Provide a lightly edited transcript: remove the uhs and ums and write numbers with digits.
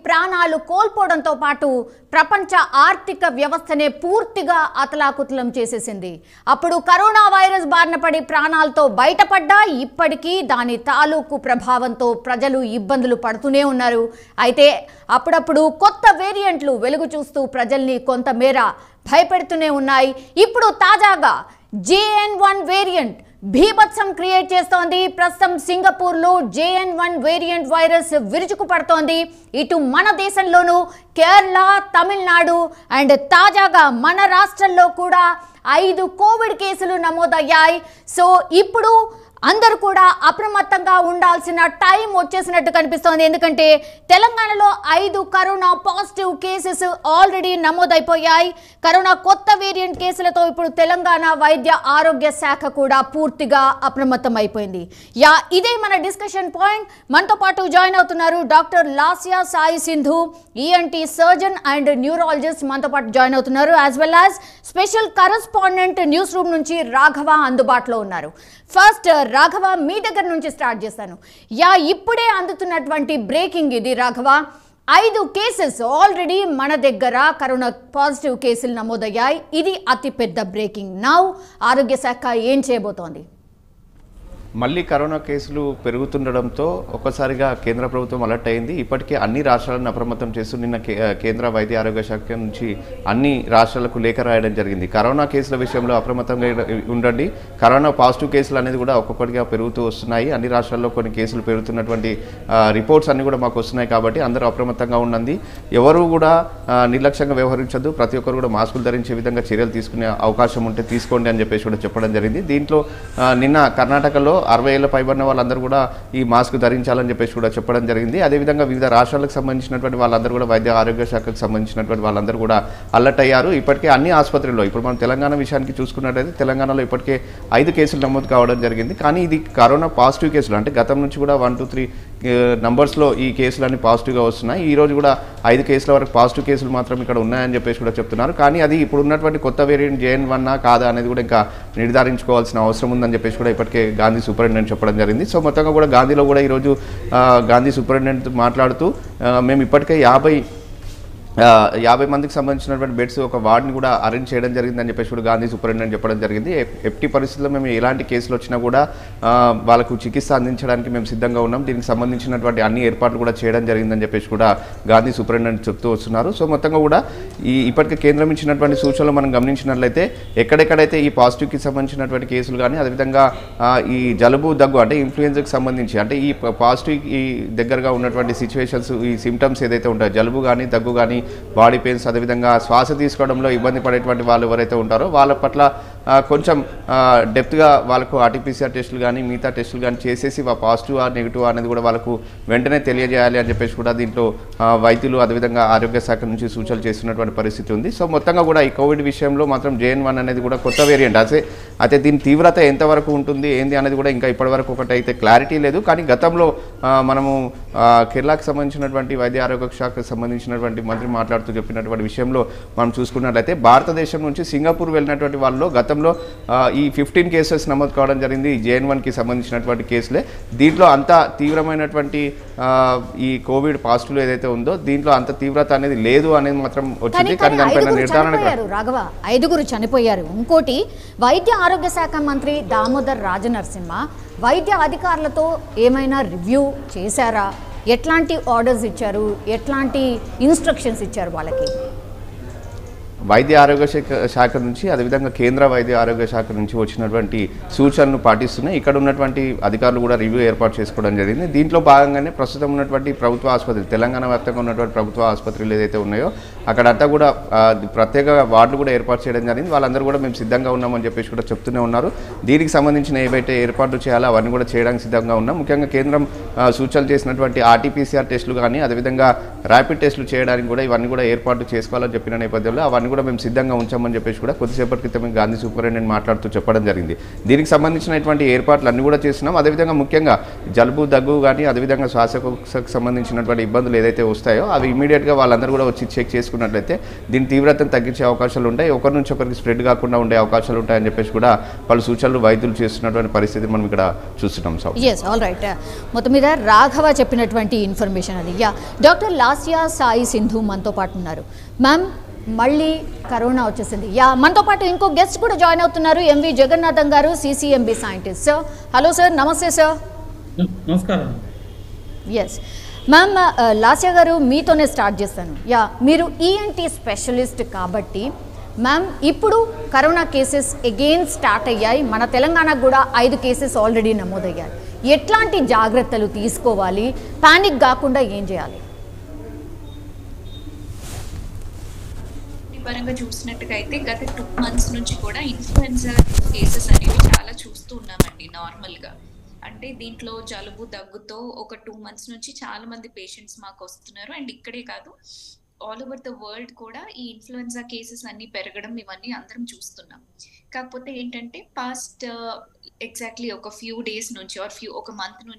ప్రాణాలు కోల్పోవడంతో పాటు ప్రపంచ ఆర్థిక వ్యవస్థనే పూర్తిగా అతలాకుతలం చేసేసింది. అప్పుడు కరోనా వైరస్ బారిన పడి ప్రాణాలతో బయటపడ్డా ఇప్పటికీ దాని తాలూకు ప్రభావంతో ప్రజలు ఇబ్బందులు పడుతూనే ఉన్నారు. అయితే అప్పుడప్పుడు కొత్త వేరియంట్లు వెలుగు చూస్తూ ప్రజల్ని కొంతమేర భయపెడుతూనే ఉన్నాయి. ఇప్పుడు తాజాగా JN1 వేరియంట్ భీభత్సం క్రియేట్ చేస్తోంది. ప్రస్తుతం సింగపూర్లో JN1 వేరియంట్ వైరస్ విరుచుకు పడుతోంది. ఇటు మన దేశంలోనూ కేరళ, తమిళనాడు అండ్ తాజాగా మన రాష్ట్రంలో కూడా 5 కోవిడ్ కేసులు నమోదయ్యాయి. సో ఇప్పుడు అందరూ కూడా అప్రమత్తంగా ఉండాల్సిన టైం వచ్చేసినట్టు కనిపిస్తోంది. ఎందుకంటే తెలంగాణలో 5 కరోనా పాజిటివ్ కేసెస్ ఆల్రెడీ నమోదైపోయాయి. కరోనా కొత్త వేరియంట్ కేసులతో ఇప్పుడు తెలంగాణ వైద్య ఆరోగ్య శాఖ కూడా పూర్తిగా అప్రమత్తం అయిపోయింది. ఇదే మన డిస్కషన్ పాయింట్. మనతో పాటు జాయిన్ అవుతున్నారు doctor Lasya Sai Sindhu, ENT surgeon and neurologist మనతో పాటు జాయిన్ అవుతున్నారు. As well as special correspondent news room నుంచి రాఘవ అందుబాటులో ఉన్నారు. ఫస్ట్ రాఘవ, మీ దగ్గర నుంచి స్టార్ట్ చేస్తాను. ఇప్పుడే అందుతున్నటువంటి బ్రేకింగ్ ఇది రాఘవ. 5 కేసెస్ ఆల్రెడీ మన దగ్గర కరోనా పాజిటివ్ కేసులు నమోదయ్యాయి. ఇది అతి పెద్ద బ్రేకింగ్. నౌ ఆరోగ్య శాఖ ఏం చేయబోతోంది? మళ్ళీ కరోనా కేసులు పెరుగుతుండడంతో ఒక్కసారిగా కేంద్ర ప్రభుత్వం అలర్ట్ అయింది. ఇప్పటికే అన్ని రాష్ట్రాలను అప్రమత్తం చేస్తూ నిన్న కేంద్ర వైద్య ఆరోగ్య శాఖ నుంచి అన్ని రాష్ట్రాలకు లేఖ రాయడం జరిగింది. కరోనా కేసుల విషయంలో అప్రమత్తంగా ఉండండి. కరోనా పాజిటివ్ కేసులు అనేది కూడా ఒక్కొక్కటిగా పెరుగుతూ వస్తున్నాయి. అన్ని రాష్ట్రాల్లో కొన్ని కేసులు పెరుగుతున్నటువంటి రిపోర్ట్స్ అన్ని కూడా మాకు వస్తున్నాయి. కాబట్టి అందరూ అప్రమత్తంగా ఉండండి. ఎవరు కూడా నిర్లక్ష్యంగా వ్యవహరించద్దు. ప్రతి ఒక్కరు కూడా మాస్కులు ధరించే విధంగా చర్యలు తీసుకునే అవకాశం ఉంటే తీసుకోండి అని చెప్పేసి కూడా చెప్పడం జరిగింది. దీంట్లో నిన్న కర్ణాటకలో 60 ఏళ్ల పైబడిన వాళ్ళందరూ కూడా ఈ మాస్క్ ధరించాలని చెప్పేసి కూడా చెప్పడం జరిగింది. అదేవిధంగా వివిధ రాష్ట్రాలకు సంబంధించినటువంటి వాళ్ళందరూ కూడా వైద్య ఆరోగ్య శాఖకు సంబంధించినటువంటి వాళ్ళందరూ కూడా అలర్ట్ అయ్యారు. ఇప్పటికే అన్ని ఆసుపత్రుల్లో, ఇప్పుడు మనం తెలంగాణ విషయానికి చూసుకున్నట్టయితే తెలంగాణలో ఇప్పటికే 5 కేసులు నమోదు కావడం జరిగింది. కానీ ఇది కరోనా పాజిటివ్ కేసులు, అంటే గతం నుంచి కూడా 1, 2, 3 నంబర్స్లో ఈ కేసులన్నీ పాజిటివ్గా వస్తున్నాయి. ఈ రోజు కూడా 5 కేసుల వరకు పాజిటివ్ కేసులు మాత్రం ఇక్కడ ఉన్నాయని చెప్పేసి కూడా చెప్తున్నారు. కానీ అది ఇప్పుడు ఉన్నటువంటి కొత్త వేరియంట్ JN1 కాదా అనేది కూడా ఇంకా నిర్ధారించుకోవాల్సిన అవసరం ఉందని చెప్పేసి కూడా ఇప్పటికే గాంధీ సూపరింటెండెంట్ చెప్పడం జరిగింది. సో మొత్తంగా కూడా గాంధీలో కూడా ఈరోజు గాంధీ సూపరింటెండెంట్ మాట్లాడుతూ మేము ఇప్పటికే 50 మందికి సంబంధించినటువంటి బెడ్స్ ఒక వార్డ్ని కూడా అరేంజ్ చేయడం జరిగిందని చెప్పేసి కూడా గాంధీ సూపరింటెండెంట్ చెప్పడం జరిగింది. ఎట్టి పరిస్థితుల్లో మేము ఎలాంటి కేసులు వచ్చినా కూడా వాళ్ళకు చికిత్స అందించడానికి మేము సిద్ధంగా ఉన్నాం. దీనికి సంబంధించినటువంటి అన్ని ఏర్పాట్లు కూడా చేయడం జరిగిందని చెప్పేసి కూడా గాంధీ సూపరింటెండెంట్ చెప్తూ వస్తున్నారు. సో మొత్తంగా కూడా ఇప్పటికే కేంద్రం ఇచ్చినటువంటి సూచనలు మనం గమనించినట్లయితే ఎక్కడెక్కడైతే ఈ పాజిటివ్కి సంబంధించినటువంటి కేసులు కానీ, అదేవిధంగా ఈ జలుబు, దగ్గు అంటే ఇన్ఫ్లుయెన్జాకి సంబంధించి, అంటే ఈ పాజిటివ్ ఈ దగ్గరగా ఉన్నటువంటి సిచ్యువేషన్స్, ఈ సిమ్టమ్స్ ఏదైతే ఉంటాయో జలుబు కానీ, దగ్గు కానీ, బాడీ పెయిన్స్, అదేవిధంగా శ్వాస తీసుకోవడంలో ఇబ్బంది పడేటువంటి వాళ్ళు ఎవరైతే ఉంటారో వాళ్ళ పట్ల కొంచెం డెప్త్గా వాళ్ళకు RT-PCR టెస్టులు కానీ మిగతా టెస్టులు కానీ చేసేసి పాజిటివ్ నెగిటివ్ అనేది కూడా వాళ్ళకు వెంటనే తెలియజేయాలి అని చెప్పేసి కూడా దీంట్లో వైద్యులు అదేవిధంగా ఆరోగ్య శాఖ నుంచి సూచనలు చేస్తున్నటువంటి పరిస్థితి ఉంది. సో మొత్తంగా కూడా ఈ కోవిడ్ విషయంలో మాత్రం JN1 అనేది కూడా కొత్త వేరియంట్. అయితే దీని తీవ్రత ఎంతవరకు ఉంటుంది ఏంది అనేది కూడా ఇంకా ఇప్పటివరకు ఒకటైతే క్లారిటీ లేదు. కానీ గతంలో మనము కేరళకు సంబంధించినటువంటి వైద్య ఆరోగ్య శాఖకు సంబంధించినటువంటి మంత్రి మాట్లాడుతూ చెప్పినటువంటి విషయంలో మనం చూసుకున్నట్లయితే భారతదేశం నుంచి సింగపూర్ వెళ్ళినటువంటి వాళ్ళలో గతంలో ఈ 15 కేసెస్ నమోదు కావడం జరిగింది. JN1కి సంబంధించినటువంటి కేసులే. దీంట్లో అంత తీవ్రమైనటువంటి ఈ కోవిడ్ పాజిటివ్ ఏదైతే ఉందో దీంట్లో అంత తీవ్రత అనేది లేదు అనేది మాత్రం వచ్చింది. కానీ దానిపైన నిర్ధారణ రాఘవ 5 చనిపోయారు. ఇంకోటి, వైద్య ఆరోగ్య శాఖ మంత్రి దామోదర్ రాజనరసింహ వైద్య అధికారులతో ఏమైనా రివ్యూ చేశారా? ఎట్లాంటి ఆర్డర్స్ ఇచ్చారు? ఎట్లాంటి ఇన్స్ట్రక్షన్స్ ఇచ్చారు వాళ్ళకి? వైద్య ఆరోగ్య శాఖ నుంచి అదేవిధంగా కేంద్ర వైద్య ఆరోగ్య శాఖ నుంచి వచ్చినటువంటి సూచనలు పాటిస్తున్నాయి. ఇక్కడ ఉన్నటువంటి అధికారులు కూడా రివ్యూ ఏర్పాటు చేసుకోవడం జరిగింది. దీంట్లో భాగంగానే ప్రస్తుతం ఉన్నటువంటి ప్రభుత్వ ఆసుపత్రులు, తెలంగాణ వ్యాప్తంగా ఉన్నటువంటి ప్రభుత్వ ఆసుపత్రులు ఏదైతే ఉన్నాయో అక్కడంతా కూడా ప్రత్యేక వార్డులు కూడా ఏర్పాటు చేయడం జరిగింది. వాళ్ళందరూ కూడా మేము సిద్ధంగా ఉన్నామని చెప్పేసి కూడా చెప్తూనే ఉన్నారు. దీనికి సంబంధించిన ఏవైతే ఏర్పాట్లు చేయాలో అవన్నీ కూడా చేయడానికి సిద్ధంగా ఉన్నాం. ముఖ్యంగా కేంద్రం సూచనలు చేసినటువంటి RT-PCR టెస్టులు కానీ, అదేవిధంగా ర్యాపిడ్ టెస్టులు చేయడానికి కూడా ఇవన్నీ కూడా ఏర్పాట్లు చేసుకోవాలని చెప్పిన నేపథ్యంలో అవన్నీ కూడా మేము సిద్ధంగా ఉంచామని చెప్పేసి కూడా కొద్దిసేపటి క్రితమే గాంధీ సూపరింటెండెంట్ మాట్లాడుతూ చెప్పడం జరిగింది. దీనికి సంబంధించినటువంటి ఏర్పాట్లు అన్ని కూడా చేస్తున్నాం. అదేవిధంగా ముఖ్యంగా జలుబు, దగ్గు కానీ, అదేవిధంగా శ్వాసకోశకు సంబంధించినటువంటి ఇబ్బందులు ఏదైతే వస్తాయో అవి ఇమీడియట్గా వాళ్ళందరూ కూడా వచ్చి చెక్ చేసుకునే తీసుకున్నట్లయితే దీని తీవ్రతను తగ్గించే అవకాశాలు ఉంటాయి, ఒకరి నుంచి ఒకరికి స్ప్రెడ్ కాకుండా ఉండే అవకాశాలు ఉంటాయని చెప్పేసి కూడా పలు సూచనలు వైద్యులు చేస్తున్నటువంటి పరిస్థితి మనం ఇక్కడ చూస్తున్నాం. Sir yes, all right. మొత్తం మీద రాఘవ చెప్పినటువంటి ఇన్ఫర్మేషన్ అది. యా, డాక్టర్ లాస్యా సాయి సింధు మనతో పాటు ఉన్నారు. మ్యామ్, మళ్ళీ కరోనా వచ్చేసింది. యా, మనతో పాటు ఇంకో గెస్ట్ కూడా జాయిన్ అవుతున్నారు, ఎంవి జగన్నాథం గారు, CCMB scientist. Sir, hello sir, నమస్తే సార్. నమస్కారం. ఎస్ మ్యామ్, లాస్యా గారు మీతోనే స్టార్ట్ చేస్తాను. యా, మీరు ఈఎన్టీ స్పెషలిస్ట్ కాబట్టి మ్యామ్, ఇప్పుడు కరోనా కేసెస్ అగైన్ స్టార్ట్ అయ్యాయి. మన తెలంగాణకు కూడా 5 కేసెస్ ఆల్రెడీ నమోదయ్యాయి. ఎట్లాంటి జాగ్రత్తలు తీసుకోవాలి, పానిక్ కాకుండా ఏం చేయాలి? పరంగా చూసినట్టుగా అయితే గత 2 months నుంచి కూడా ఇన్ఫ్లుయెన్జా కేసెస్ అనేవి చాలా చూస్తూ ఉన్నామండి. నార్మల్గా అంటే దీంట్లో జలుబు దగ్గుతో ఒక 2 months నుంచి చాలా మంది పేషెంట్స్ మాకు వస్తున్నారు. అండ్ ఇక్కడే కాదు, ఆల్ ఓవర్ ద వరల్డ్ కూడా ఈ ఇన్ఫ్లుయెన్జా కేసెస్ అన్ని పెరగడం ఇవన్నీ అందరం చూస్తున్నాం. కాకపోతే ఏంటంటే పాస్ట్ ఎగ్జాక్ట్లీ ఒక ఫ్యూ డేస్ నుంచి ఒక మంత్ నుంచి